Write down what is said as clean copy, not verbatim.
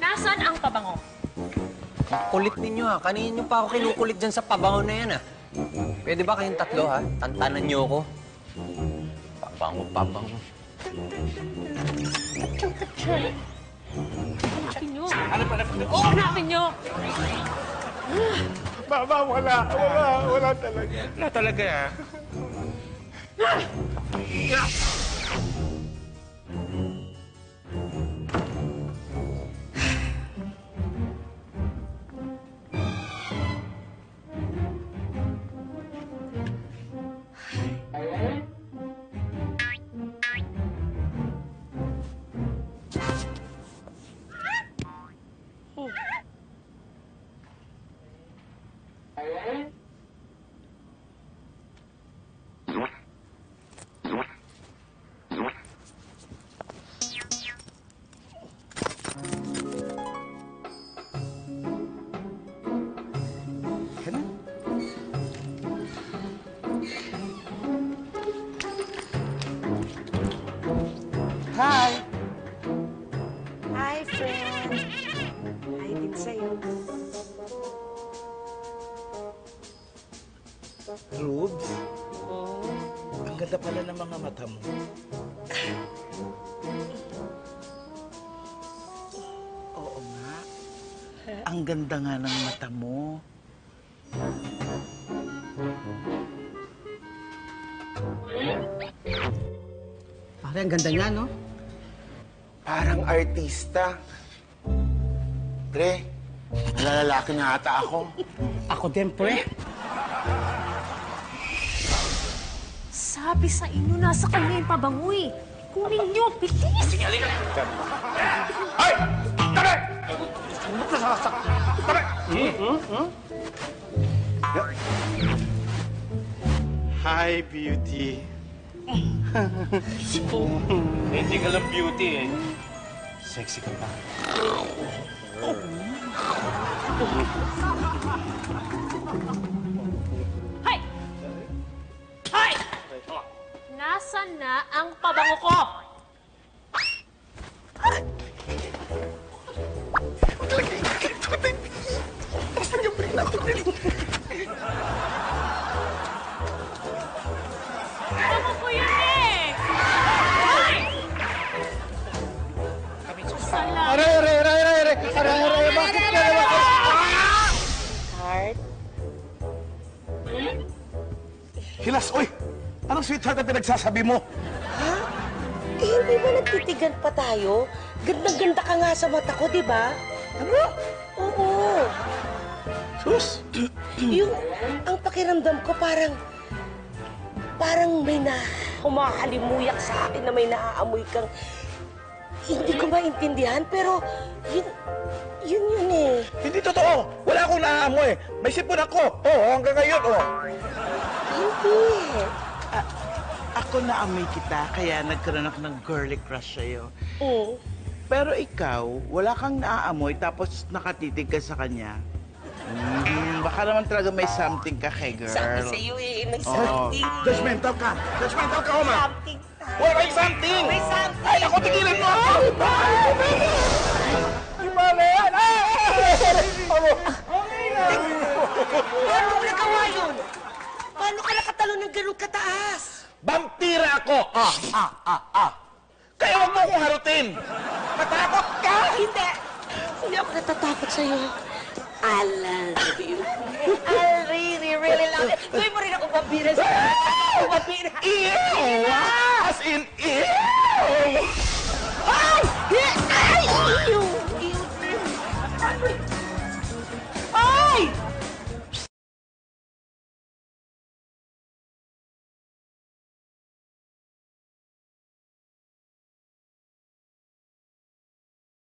Nasaan ang pabango? Ang kulit ninyo ha. Kanina nyo pa ako kinukulit dyan sa pabango na yan ha. Pwede ba kayong tatlo ha? Tantanan nyo ako. Pabango. Hanapin nyo. Hanapin nyo. Mama, wala talaga. Wala talaga, ah. Hi! Hi, friend! Hi din sa'yo. Rubes? Ang ganda pala ng mga mata mo. Oo nga. Ang ganda nga ng mata mo. Pare, ang ganda niya, no? Parang artista. Pre, nalalaki na ata ako. Ako din, pre. Sabi sa inyo, nasa kanya yung pabango eh. Kunin nyo, bilis! Sige, halika. Ay! Tabi! Tabi! Hi, beauty. Hindi ka lang beauty, eh. Sexy ka pa. Hay! Hay! Nasaan na ang pabango ko? Pabango ko yan eh! Hay! Salamat. Aray! Bakit ka naman? Heart? Hilas, oy! Anong sweetheart na pinagsasabi mo? Ha? Eh, hindi ba nagtitigan pa tayo? Gandang-ganda ka nga sa mata ko, di ba? Ano? Oo. Sus! Ang pakiramdam ko parang may humahalimuyak sa akin na may naaamoy kang hindi ko maintindihan, pero yun eh. Hindi totoo! Wala akong naaamoy. May sipon ako. Hanggang ngayon, Hindi. Ako naamoy kita, kaya nagkaroon ako ng girly crush sa'yo. Oo. Pero ikaw, wala kang naaamoy tapos nakatitig ka sa kanya. Baka naman talaga may something ka kay girl. Sabi sa'yo eh, may something. Judgmental ka, Oma. Something. May something! May something. Ay, ako, tigilan mo ako! Iba na yan! Paano mo nagawa yun? Paano ka nakatalo ng ganun kataas? Vampira ako! Kaya huwag mo akong harutin! Matakot ka! Hindi. Hindi ako natatakot sa'yo. I love you. I really love you. Gawin mo rin ako vampira sa'yo. Vampira. Ew! As in, ew!